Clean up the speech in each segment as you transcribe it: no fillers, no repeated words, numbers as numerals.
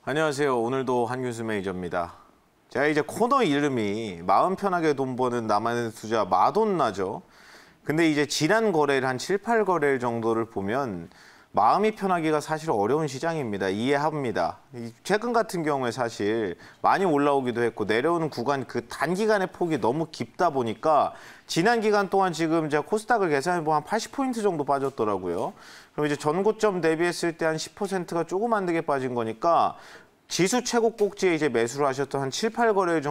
안녕하세요. 오늘도 한균수 매니저입니다. 제가 이제 코너 이름이 마음 편하게 돈 버는 나만의 투자 마돈나죠. 근데 이제 지난 거래일 한 7, 8거래일 정도를 보면 마음이 편하기가 사실 어려운 시장입니다. 이해합니다. 최근 같은 경우에 사실 많이 올라오기도 했고 내려오는 구간 그 단기간의 폭이 너무 깊다 보니까 지난 기간 동안 지금 제가 코스닥을 계산해보면 한 80포인트 정도 빠졌더라고요. 그럼 이제 전고점 대비했을 때 한 10%가 조금 안 되게 빠진 거니까 지수 최고 꼭지에 이제 매수를 하셨던 한 7, 8거래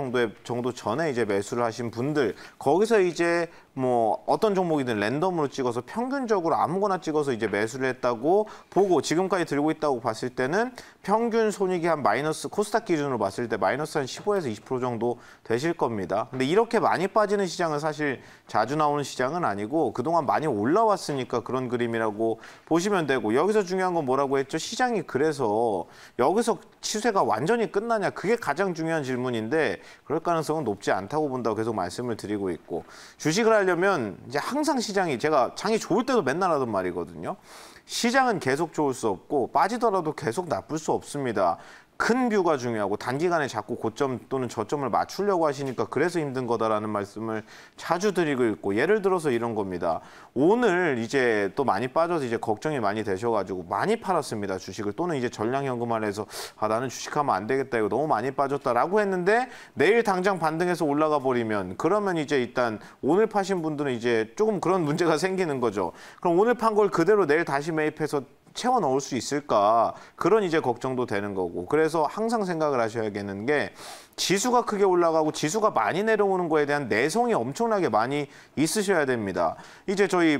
정도 전에 이제 매수를 하신 분들 거기서 이제 뭐 어떤 종목이든 랜덤으로 찍어서 평균적으로 아무거나 찍어서 이제 매수를 했다고 보고 지금까지 들고 있다고 봤을 때는 평균 손익이 한 마이너스 코스닥 기준으로 봤을 때 마이너스 한 15에서 20% 정도 되실 겁니다. 근데 이렇게 많이 빠지는 시장은 사실 자주 나오는 시장은 아니고 그동안 많이 올라왔으니까 그런 그림이라고 보시면 되고 여기서 중요한 건 뭐라고 했죠? 시장이 그래서 여기서 추세가 완전히 끝나냐? 그게 가장 중요한 질문인데 그럴 가능성은 높지 않다고 본다고 계속 말씀을 드리고 있고 주식을 하려면 이제 항상 시장이 제가 장이 좋을 때도 맨날 하던 말이거든요. 시장은 계속 좋을 수 없고 빠지더라도 계속 나쁠 수 없습니다. 큰 뷰가 중요하고 단기간에 자꾸 고점 또는 저점을 맞추려고 하시니까 그래서 힘든 거다라는 말씀을 자주 드리고 있고 예를 들어서 이런 겁니다. 오늘 이제 또 많이 빠져서 이제 걱정이 많이 되셔가지고 많이 팔았습니다. 주식을 또는 이제 전량현금화를 해서 나는 주식하면 안 되겠다 이거 너무 많이 빠졌다라고 했는데 내일 당장 반등해서 올라가 버리면 그러면 이제 일단 오늘 파신 분들은 이제 조금 그런 문제가 생기는 거죠. 그럼 오늘 판 걸 그대로 내일 다시 매입해서 채워 넣을 수 있을까? 그런 이제 걱정도 되는 거고. 그래서 항상 생각을 하셔야겠는 게 지수가 크게 올라가고 지수가 많이 내려오는 거에 대한 내성이 엄청나게 많이 있으셔야 됩니다. 이제 저희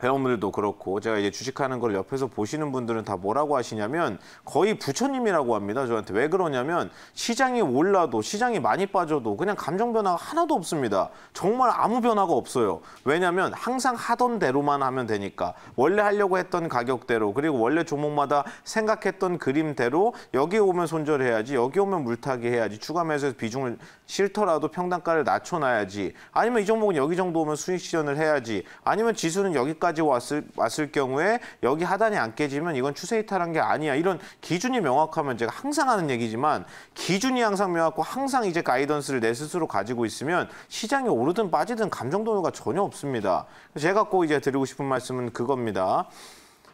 회원분들도 그렇고 제가 이제 주식하는 걸 옆에서 보시는 분들은 다 뭐라고 하시냐면 거의 부처님이라고 합니다. 저한테 왜 그러냐면 시장이 올라도 시장이 많이 빠져도 그냥 감정 변화가 하나도 없습니다. 정말 아무 변화가 없어요. 왜냐하면 항상 하던 대로만 하면 되니까 원래 하려고 했던 가격대로 그리고 원래 종목마다 생각했던 그림대로 여기 오면 손절해야지 여기 오면 물타기 해야지 추가 매수에서 비중을 싫더라도 평단가를 낮춰놔야지 아니면 이 종목은 여기 정도 오면 수익 실현을 해야지 아니면 지수는 여기까지 왔을 경우에 여기 하단이 안 깨지면 이건 추세 이탈한 게 아니야. 이런 기준이 명확하면 제가 항상 하는 얘기지만 기준이 항상 명확하고 항상 이제 가이던스를 내 스스로 가지고 있으면 시장이 오르든 빠지든 감정 동요가 전혀 없습니다. 제가 꼭 이제 드리고 싶은 말씀은 그겁니다.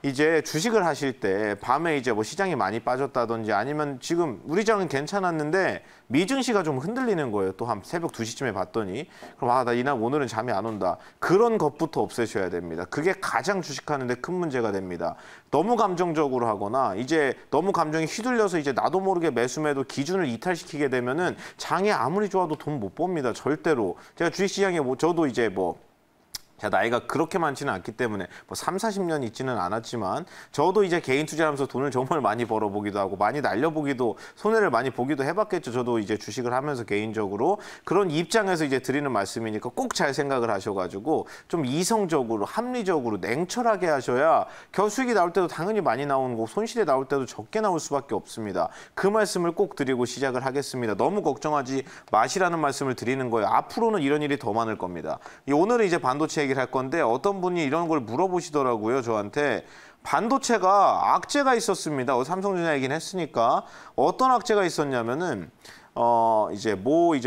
이제 주식을 하실 때 밤에 이제 뭐 시장이 많이 빠졌다든지 아니면 지금 우리 장은 괜찮았는데 미증시가 좀 흔들리는 거예요. 또 한 새벽 2시쯤에 봤더니 그럼 나 이날 오늘은 잠이 안 온다. 그런 것부터 없애셔야 됩니다. 그게 가장 주식하는데 큰 문제가 됩니다. 너무 감정적으로 하거나 이제 너무 감정이 휘둘려서 이제 나도 모르게 매수매도 기준을 이탈시키게 되면은 장이 아무리 좋아도 돈 못 법니다. 절대로. 제가 주식시장에 저도 이제 제가 나이가 그렇게 많지는 않기 때문에 3, 40년 있지는 않았지만 저도 이제 개인 투자하면서 돈을 정말 많이 벌어보기도 하고 많이 날려보기도 손해를 많이 보기도 해봤겠죠. 저도 이제 주식을 하면서 개인적으로 그런 입장에서 이제 드리는 말씀이니까 꼭 잘 생각을 하셔가지고 좀 이성적으로 합리적으로 냉철하게 하셔야 수익이 나올 때도 당연히 많이 나오는 거고 손실이 나올 때도 적게 나올 수밖에 없습니다. 그 말씀을 꼭 드리고 시작을 하겠습니다. 너무 걱정하지 마시라는 말씀을 드리는 거예요. 앞으로는 이런 일이 더 많을 겁니다. 오늘은 이제 반도체 얘기를 할 건데 어떤 분이 이런 걸 물어보시더라고요. 저한테 반도체가 악재가 있었습니다. 삼성전자 얘기는 했으니까 어떤 악재가 있었냐면은 이제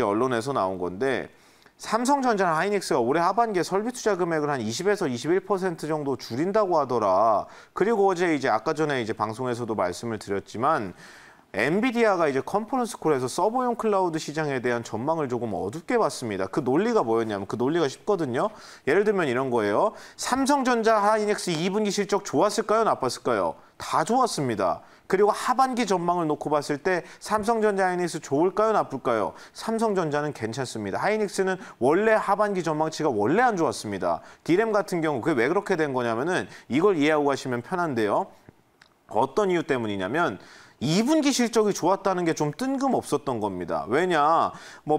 언론에서 나온 건데 삼성전자나 하이닉스가 올해 하반기에 설비 투자 금액을 한 20에서 21% 정도 줄인다고 하더라. 그리고 어제 이제 아까 전에 이제 방송에서도 말씀을 드렸지만 엔비디아가 이제 컨퍼런스 콜에서 서버용 클라우드 시장에 대한 전망을 조금 어둡게 봤습니다. 그 논리가 뭐였냐면 그 논리가 쉽거든요. 예를 들면 이런 거예요. 삼성전자, 하이닉스 2분기 실적 좋았을까요? 나빴을까요? 다 좋았습니다. 그리고 하반기 전망을 놓고 봤을 때 삼성전자, 하이닉스 좋을까요? 나쁠까요? 삼성전자는 괜찮습니다. 하이닉스는 원래 하반기 전망치가 원래 안 좋았습니다. 디램 같은 경우 그게 왜 그렇게 된 거냐면은 이걸 이해하고 가시면 편한데요. 어떤 이유 때문이냐면 2분기 실적이 좋았다는 게 좀 뜬금없었던 겁니다. 왜냐,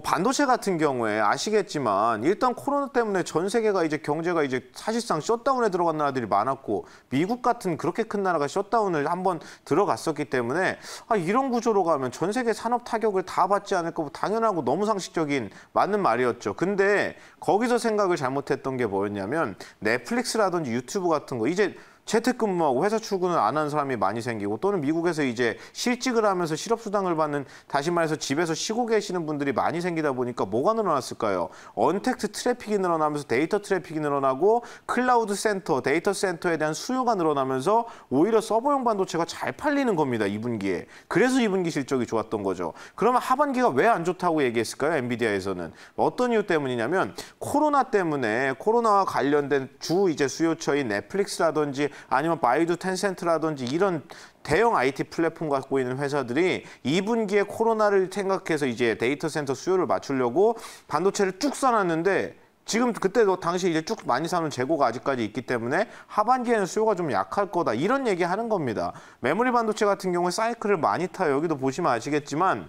반도체 같은 경우에 아시겠지만 일단 코로나 때문에 전 세계가 이제 경제가 이제 사실상 셧다운에 들어간 나라들이 많았고 미국 같은 그렇게 큰 나라가 셧다운을 한번 들어갔었기 때문에 이런 구조로 가면 전 세계 산업 타격을 다 받지 않을까 당연하고 너무 상식적인 맞는 말이었죠. 근데 거기서 생각을 잘못했던 게 뭐였냐면 넷플릭스라든지 유튜브 같은 거 이제 재택근무하고 회사 출근을 안 하는 사람이 많이 생기고 또는 미국에서 이제 실직을 하면서 실업수당을 받는 다시 말해서 집에서 쉬고 계시는 분들이 많이 생기다 보니까 뭐가 늘어났을까요? 언택트 트래픽이 늘어나면서 데이터 트래픽이 늘어나고 클라우드 센터, 데이터 센터에 대한 수요가 늘어나면서 오히려 서버용 반도체가 잘 팔리는 겁니다. 2분기에. 그래서 2분기 실적이 좋았던 거죠. 그러면 하반기가 왜 안 좋다고 얘기했을까요? 엔비디아에서는. 어떤 이유 때문이냐면 코로나 때문에 코로나와 관련된 주 이제 수요처인 넷플릭스라든지 아니면 바이두 텐센트라든지 이런 대형 IT 플랫폼 갖고 있는 회사들이 2분기에 코로나를 생각해서 이제 데이터 센터 수요를 맞추려고 반도체를 쭉 써놨는데 지금 그때도 당시 이제 쭉 많이 사는 재고가 아직까지 있기 때문에 하반기에는 수요가 좀 약할 거다. 이런 얘기 하는 겁니다. 메모리 반도체 같은 경우에 사이클을 많이 타요. 여기도 보시면 아시겠지만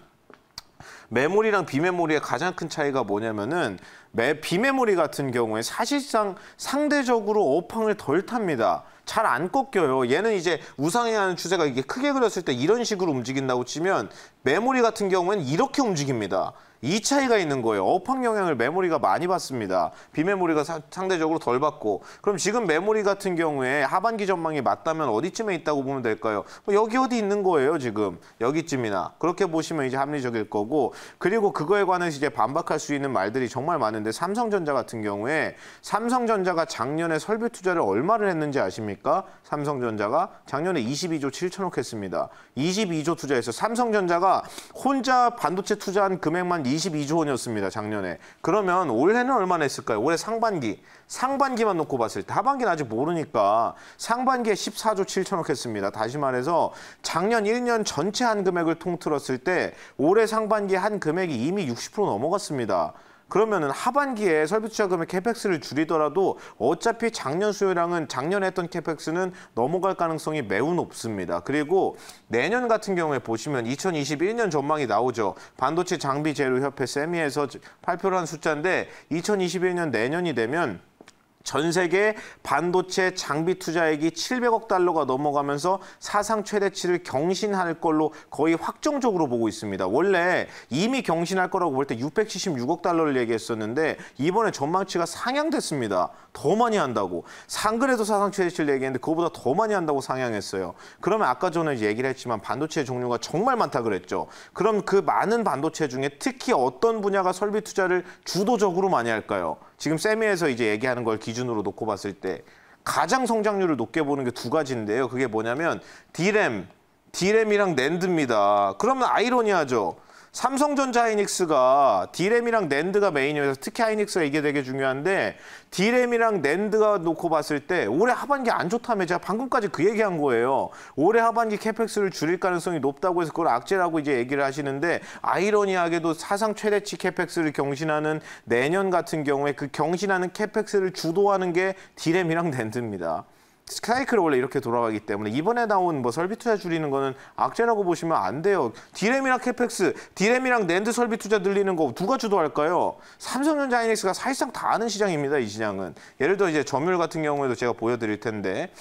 메모리랑 비메모리의 가장 큰 차이가 뭐냐면은 비메모리 같은 경우에 사실상 상대적으로 업황을 덜 탑니다. 잘 안 꺾여요. 얘는 이제 우상향하는 추세가 이게 크게 그렸을 때 이런 식으로 움직인다고 치면 메모리 같은 경우에는 이렇게 움직입니다. 이 차이가 있는 거예요. 업황 영향을 메모리가 많이 받습니다. 비메모리가 상대적으로 덜 받고. 그럼 지금 메모리 같은 경우에 하반기 전망이 맞다면 어디쯤에 있다고 보면 될까요? 여기 어디 있는 거예요, 지금. 여기쯤이나. 그렇게 보시면 이제 합리적일 거고. 그리고 그거에 관해서 이제 반박할 수 있는 말들이 정말 많은데 삼성전자 같은 경우에 삼성전자가 작년에 설비 투자를 얼마를 했는지 아십니까? 삼성전자가 작년에 22조 7천억 했습니다. 22조 투자해서 삼성전자가 혼자 반도체 투자한 금액만 22조 원이었습니다. 작년에. 그러면 올해는 얼마나 했을까요? 올해 상반기만 놓고 봤을 때 하반기는 아직 모르니까 상반기에 14조 7천억 했습니다. 다시 말해서 작년 1년 전체 한 금액을 통틀었을 때 올해 상반기에 한 금액이 이미 60% 넘어갔습니다. 그러면은 하반기에 설비 투자 금액 캐펙스를 줄이더라도 어차피 작년 수요량은 작년에 했던 캐펙스는 넘어갈 가능성이 매우 높습니다. 그리고 내년 같은 경우에 보시면 2021년 전망이 나오죠. 반도체 장비 재료 협회 세미에서 발표를 한 숫자인데 2021년 내년이 되면 전 세계 반도체 장비 투자액이 700억 달러가 넘어가면서 사상 최대치를 경신할 걸로 거의 확정적으로 보고 있습니다. 원래 이미 경신할 거라고 볼 때 676억 달러를 얘기했었는데 이번에 전망치가 상향됐습니다. 더 많이 한다고. 상근에도 사상 최대치를 얘기했는데 그거보다 더 많이 한다고 상향했어요. 그러면 아까 전에 얘기를 했지만 반도체 종류가 정말 많다 그랬죠. 그럼 그 많은 반도체 중에 특히 어떤 분야가 설비 투자를 주도적으로 많이 할까요? 지금 세미에서 이제 얘기하는 걸 기준으로 놓고 봤을 때 가장 성장률을 높게 보는 게 두 가지인데요. 그게 뭐냐면 디램이랑 낸드입니다. 그러면 아이러니하죠. 삼성전자 하이닉스가 디램이랑 낸드가 메인이어서 특히 하이닉스가 이게 되게 중요한데 디램이랑 낸드가 놓고 봤을 때 올해 하반기 안 좋다며 제가 방금까지 그 얘기한 거예요. 올해 하반기 캐펙스를 줄일 가능성이 높다고 해서 그걸 악재라고 이제 얘기를 하시는데 아이러니하게도 사상 최대치 캐펙스를 경신하는 내년 같은 경우에 그 경신하는 캐펙스를 주도하는 게 디램이랑 낸드입니다. 사이클이 원래 이렇게 돌아가기 때문에 이번에 나온 뭐 설비 투자 줄이는 거는 악재라고 보시면 안 돼요. 디램이랑 캐펙스, 디램이랑 낸드 설비 투자 늘리는 거 누가 주도할까요? 삼성전자 하이닉스가 사실상 다 아는 시장입니다. 이 시장은. 예를 들어 이제 점유율 같은 경우에도 제가 보여드릴 텐데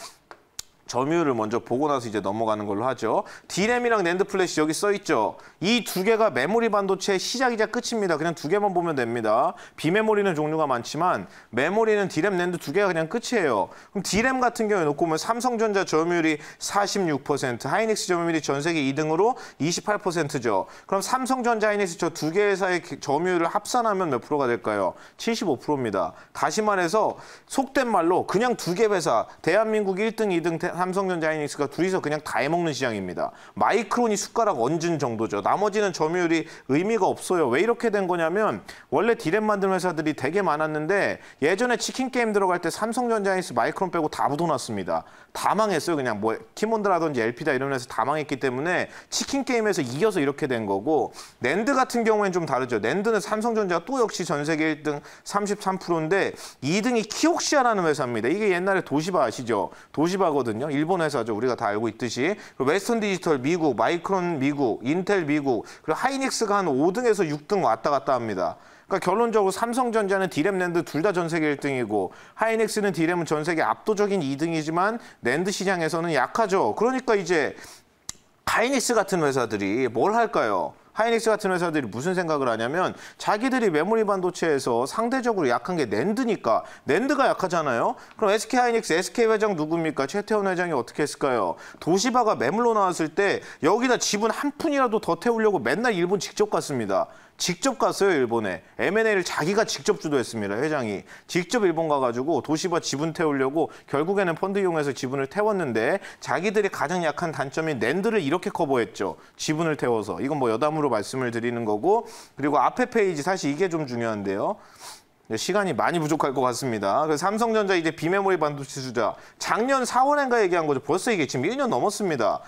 점유율을 먼저 보고 나서 이제 넘어가는 걸로 하죠. 디램이랑 낸드 플래시 여기 써 있죠. 이 두 개가 메모리 반도체의 시작이자 끝입니다. 그냥 두 개만 보면 됩니다. 비메모리는 종류가 많지만 메모리는 디램, 낸드 두 개가 그냥 끝이에요. 그럼 디램 같은 경우에 놓고 보면 삼성전자 점유율이 46%, 하이닉스 점유율이 전 세계 2등으로 28%죠. 그럼 삼성전자, 하이닉스 저 두 개 회사의 점유율을 합산하면 몇 프로가 될까요? 75%입니다. 다시 말해서 속된 말로 그냥 두 개 회사, 대한민국 1등, 2등 삼성전자 하이닉스가 둘이서 그냥 다 해먹는 시장입니다. 마이크론이 숟가락 얹은 정도죠. 나머지는 점유율이 의미가 없어요. 왜 이렇게 된 거냐면 원래 디램 만드는 회사들이 되게 많았는데 예전에 치킨 게임 들어갈 때 삼성전자 하이닉스 마이크론 빼고 다 묻어놨습니다. 다 망했어요. 그냥 뭐 키몬드라든지 LP다 이런 회사 다 망했기 때문에 치킨 게임에서 이겨서 이렇게 된 거고 낸드 같은 경우에는 좀 다르죠. 낸드는 삼성전자가 또 역시 전 세계 1등 33%인데 2등이 키옥시아라는 회사입니다. 이게 옛날에 도시바 아시죠? 도시바거든요. 일본 회사죠. 우리가 다 알고 있듯이. 웨스턴 디지털 미국, 마이크론 미국, 인텔 미국, 그리고 하이닉스가 한 5등에서 6등 왔다 갔다 합니다. 그러니까 결론적으로 삼성전자는 디램, 낸드 둘 다 전 세계 1등이고 하이닉스는 디램은 전 세계 압도적인 2등이지만 낸드 시장에서는 약하죠. 그러니까 이제 하이닉스 같은 회사들이 뭘 할까요? 하이닉스 같은 회사들이 무슨 생각을 하냐면 자기들이 메모리 반도체에서 상대적으로 약한 게 낸드니까 낸드가 약하잖아요. 그럼 SK 하이닉스, SK 회장 누굽니까? 최태원 회장이 어떻게 했을까요? 도시바가 매물로 나왔을 때 여기다 지분 한 푼이라도 더 태우려고 맨날 일본 직접 갔습니다. 직접 갔어요, 일본에. M&A를 자기가 직접 주도했습니다, 회장이. 직접 일본 가가지고 도시바 지분 태우려고 결국에는 펀드 이용해서 지분을 태웠는데 자기들이 가장 약한 단점인 낸드를 이렇게 커버했죠. 지분을 태워서. 이건 뭐 여담으로 말씀을 드리는 거고. 그리고 앞에 페이지 사실 이게 좀 중요한데요. 시간이 많이 부족할 것 같습니다. 그래서 삼성전자 이제 비메모리 반도체 투자. 작년 4월인가 얘기한 거죠. 벌써 이게 지금 1년 넘었습니다.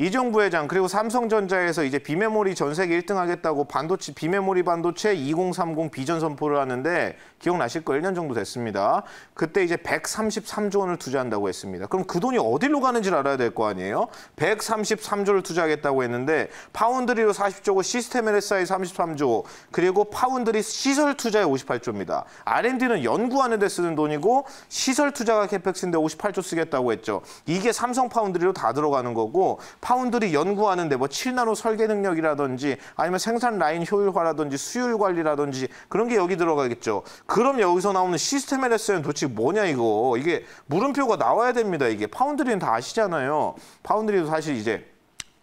이종부 회장 그리고 삼성전자에서 이제 비메모리 전 세계 1등 하겠다고 반도체 비메모리 반도체 2030 비전 선포를 하는데 기억나실 거예요. 1년 정도 됐습니다. 그때 이제 133조 원을 투자한다고 했습니다. 그럼 그 돈이 어디로 가는지를 알아야 될 거 아니에요? 133조를 투자하겠다고 했는데 파운드리로 40조고 시스템 LSI 33조 그리고 파운드리 시설 투자에 58조입니다. R&D는 연구하는 데 쓰는 돈이고 시설 투자가 캐펙스인데 58조 쓰겠다고 했죠. 이게 삼성 파운드리로 다 들어가는 거고 파운드리 연구하는데 뭐 7나노 설계 능력이라든지 아니면 생산 라인 효율화라든지 수율 관리라든지 그런 게 여기 들어가겠죠. 그럼 여기서 나오는 시스템 LS는 도대체 뭐냐 이거. 이게 물음표가 나와야 됩니다. 이게 파운드리는 다 아시잖아요. 파운드리도 사실 이제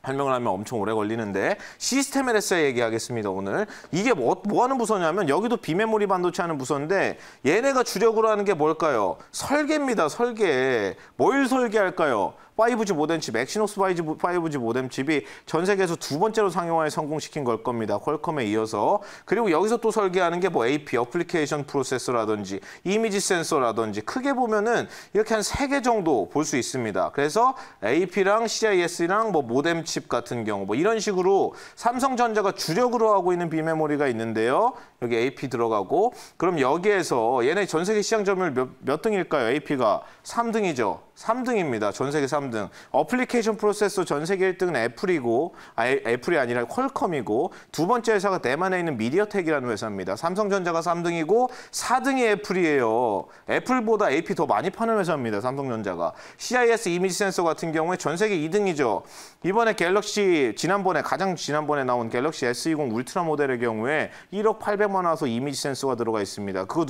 설명을 하면 엄청 오래 걸리는데 시스템 LSI 얘기하겠습니다, 오늘. 이게 뭐 하는 부서냐면 여기도 비메모리 반도체 하는 부서인데 얘네가 주력으로 하는 게 뭘까요? 설계입니다, 설계. 뭘 설계할까요? 5G 모뎀 칩, 엑시노스 5G 모뎀 칩이 전 세계에서 두 번째로 상용화에 성공시킨 걸 겁니다. 퀄컴에 이어서. 그리고 여기서 또 설계하는 게 뭐 AP, 어플리케이션 프로세서라든지 이미지 센서라든지 크게 보면은 이렇게 한 3개 정도 볼 수 있습니다. 그래서 AP랑 CIS랑 뭐 모뎀 칩 같은 경우 뭐 이런 식으로 삼성전자가 주력으로 하고 있는 비메모리가 있는데요. 여기 AP 들어가고 그럼 여기에서 얘네 전 세계 시장 점유율 몇 등일까요? AP가 3등이죠. 3등입니다. 전 세계 3등. 어플리케이션 프로세서 전 세계 1등은 애플이고, 애플이 아니라 퀄컴이고, 두 번째 회사가 대만에 있는 미디어텍이라는 회사입니다. 삼성전자가 3등이고 4등이 애플이에요. 애플보다 AP 더 많이 파는 회사입니다. 삼성전자가. CIS 이미지 센서 같은 경우에 전 세계 2등이죠. 이번에 갤럭시 가장 지난번에 나온 갤럭시 S20 울트라 모델의 경우에 1억 800만 와서 이미지 센서가 들어가 있습니다. 그거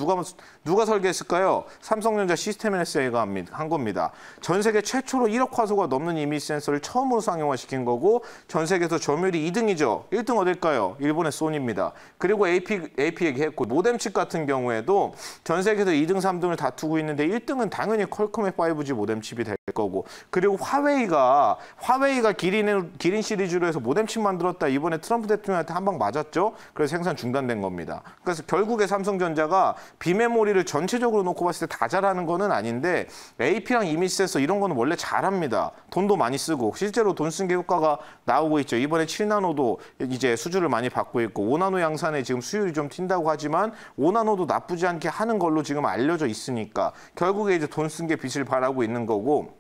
누가 설계했을까요? 삼성전자 시스템 LSI가 한 겁니다. 전 세계 최초로 1억 화소가 넘는 이미지 센서를 처음으로 상용화시킨 거고 전 세계에서 점유율이 2등이죠. 1등 어딜까요? 일본의 소니입니다. 그리고 AP 얘기했고 모뎀칩 같은 경우에도 전 세계에서 2등, 3등을 다투고 있는데 1등은 당연히 퀄컴의 5G 모뎀칩이 될 거고 그리고 화웨이가 기린 시리즈로 해서 모뎀칩 만들었다. 이번에 트럼프 대통령한테 한 방 맞았죠. 그래서 생산 중단된 겁니다. 그래서 결국에 삼성전자가 비메모리를 전체적으로 놓고 봤을 때 다 잘하는 거는 아닌데 AP랑 이미지 센서 이런 거는 원래 잘합니다. 돈도 많이 쓰고 실제로 돈 쓴 게 효과가 나오고 있죠. 이번에 7나노도 이제 수주를 많이 받고 있고 5나노 양산에 지금 수율이 좀 튄다고 하지만 5나노도 나쁘지 않게 하는 걸로 지금 알려져 있으니까 결국에 이제 돈 쓴 게 빛을 발하고 있는 거고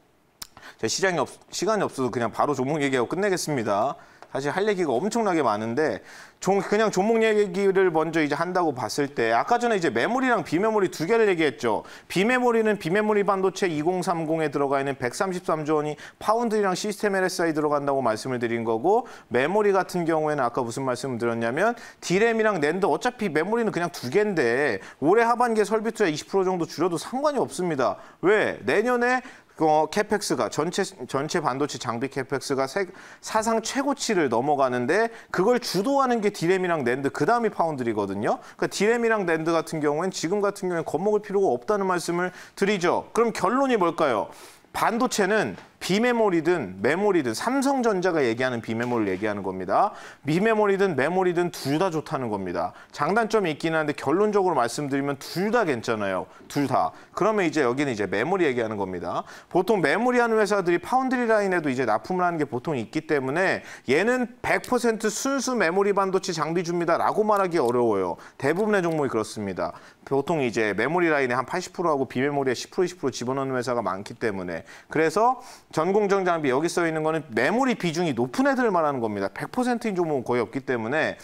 시간이 없어서 그냥 바로 종목 얘기하고 끝내겠습니다. 사실 할 얘기가 엄청나게 많은데 그냥 종목 얘기를 먼저 이제 한다고 봤을 때 아까 전에 이제 메모리랑 비메모리 두 개를 얘기했죠. 비메모리는 비메모리 반도체 2030에 들어가 있는 133조 원이 파운드리랑 시스템 LSI 들어간다고 말씀을 드린 거고 메모리 같은 경우에는 아까 무슨 말씀을 드렸냐면 D램이랑 낸드 어차피 메모리는 그냥 두 개인데 올해 하반기에 설비 투자 20% 정도 줄여도 상관이 없습니다. 왜? 내년에 캐펙스가 전체 반도체 장비 캐펙스가 사상 최고치를 넘어가는데 그걸 주도하는 게 D램이랑 낸드 그다음이 파운드리거든요. 그러니까 D램이랑 낸드 같은 경우엔 지금 같은 경우엔 겁먹을 필요가 없다는 말씀을 드리죠. 그럼 결론이 뭘까요? 반도체는 비메모리든 메모리든 삼성전자가 얘기하는 비메모리를 얘기하는 겁니다. 비메모리든 메모리든 둘 다 좋다는 겁니다. 장단점이 있긴 한데 결론적으로 말씀드리면 둘 다 괜찮아요. 둘 다. 그러면 이제 여기는 이제 메모리 얘기하는 겁니다. 보통 메모리 하는 회사들이 파운드리 라인에도 이제 납품을 하는 게 보통 있기 때문에 얘는 100% 순수 메모리 반도체 장비주입니다라고 말하기 어려워요. 대부분의 종목이 그렇습니다. 보통 이제 메모리 라인에 한 80%하고 비메모리에 10% 20% 집어넣는 회사가 많기 때문에 그래서 전공정 장비 여기 써 있는 거는 메모리 비중이 높은 애들을 말하는 겁니다. 100%인 종목은 거의 없기 때문에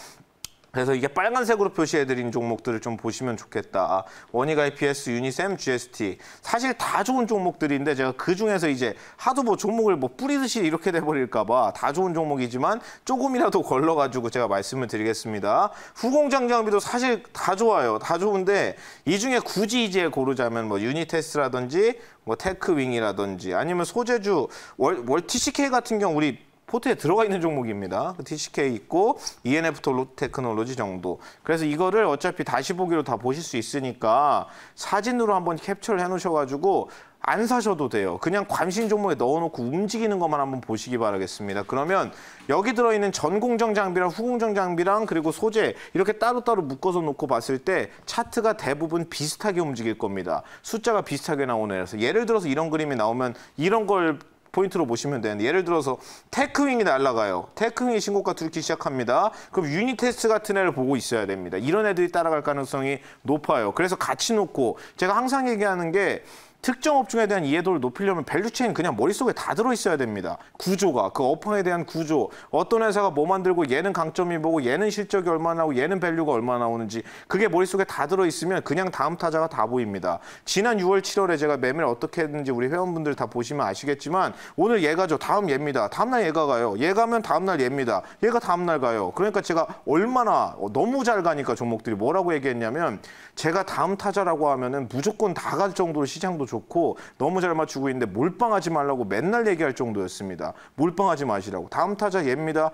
그래서 이게 빨간색으로 표시해드린 종목들을 좀 보시면 좋겠다. 원익 IPS, 유니셈, GST. 사실 다 좋은 종목들인데 제가 그중에서 이제 하도 뭐 종목을 뭐 뿌리듯이 이렇게 돼버릴까 봐 다 좋은 종목이지만 조금이라도 걸러가지고 제가 말씀을 드리겠습니다. 후공장 장비도 사실 다 좋아요. 다 좋은데 이 중에 굳이 이제 고르자면 뭐 유니테스라든지 뭐 테크윙이라든지 아니면 소재주 월 TCK 같은 경우 우리 포트에 들어가 있는 종목입니다. TCK 있고 ENF 테크놀로지 정도. 그래서 이거를 어차피 다시 보기로 다 보실 수 있으니까 사진으로 한번 캡처를 해놓으셔가지고 안 사셔도 돼요. 그냥 관심 종목에 넣어놓고 움직이는 것만 한번 보시기 바라겠습니다. 그러면 여기 들어있는 전공정 장비랑 후공정 장비랑 그리고 소재 이렇게 따로따로 묶어서 놓고 봤을 때 차트가 대부분 비슷하게 움직일 겁니다. 숫자가 비슷하게 나오네요. 그래서 예를 들어서 이런 그림이 나오면 이런 걸 포인트로 보시면 되는데 예를 들어서 테크윙이 날아가요. 테크윙이 신고가 뚫기 시작합니다. 그럼 유니테스트 같은 애를 보고 있어야 됩니다. 이런 애들이 따라갈 가능성이 높아요. 그래서 같이 놓고 제가 항상 얘기하는 게 특정 업종에 대한 이해도를 높이려면 밸류체인 그냥 머릿속에 다 들어있어야 됩니다. 구조가, 그 업황에 대한 구조, 어떤 회사가 뭐 만들고 얘는 강점이 뭐고 얘는 실적이 얼마나 나오고 얘는 밸류가 얼마나 나오는지 그게 머릿속에 다 들어있으면 그냥 다음 타자가 다 보입니다. 지난 6월, 7월에 제가 매매를 어떻게 했는지 우리 회원분들 다 보시면 아시겠지만 오늘 얘가죠. 다음 얘입니다. 다음날 얘가 가요. 얘 가면 다음날 얘입니다. 얘가 다음날 가요. 그러니까 제가 얼마나 너무 잘 가니까 종목들이 뭐라고 얘기했냐면 제가 다음 타자라고 하면은 무조건 다 갈 정도로 시장도 좋고 너무 잘 맞추고 있는데 몰빵하지 말라고 맨날 얘기할 정도였습니다. 몰빵하지 마시라고. 다음 타자 얘입니다.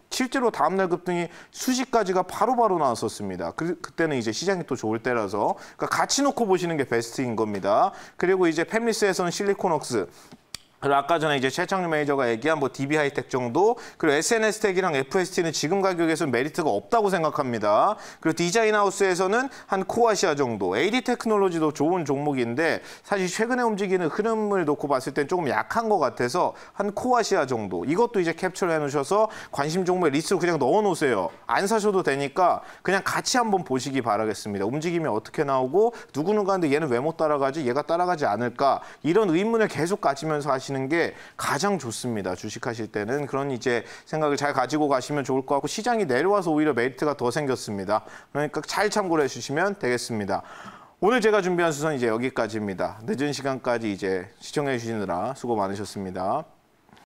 실제로 다음날 급등이 수십 가지가 바로바로 나왔었습니다. 그때는 이제 시장이 또 좋을 때라서 그러니까 같이 놓고 보시는 게 베스트인 겁니다. 그리고 이제 팹리스에서는 실리콘웍스. 그리고 아까 전에 이제 최창룡 매니저가 얘기한 뭐 DB 하이텍 정도, 그리고 SNS텍이랑 FST는 지금 가격에서 메리트가 없다고 생각합니다. 그리고 디자인하우스에서는 한 코아시아 정도, AD 테크놀로지도 좋은 종목인데 사실 최근에 움직이는 흐름을 놓고 봤을 땐 조금 약한 것 같아서 한 코아시아 정도. 이것도 이제 캡처를 해놓으셔서 관심 종목에 리스트로 그냥 넣어놓으세요. 안 사셔도 되니까 그냥 같이 한번 보시기 바라겠습니다. 움직임이 어떻게 나오고 누구누구한데 얘는 왜 못 따라가지? 얘가 따라가지 않을까? 이런 의문을 계속 가지면서 하시는 게 가장 좋습니다. 주식하실 때는 그런 이제 생각을 잘 가지고 가시면 좋을 것 같고 시장이 내려와서 오히려 메리트가 더 생겼습니다. 그러니까 잘 참고를 해주시면 되겠습니다. 오늘 제가 준비한 수선 이제 여기까지입니다. 늦은 시간까지 이제 시청해 주시느라 수고 많으셨습니다.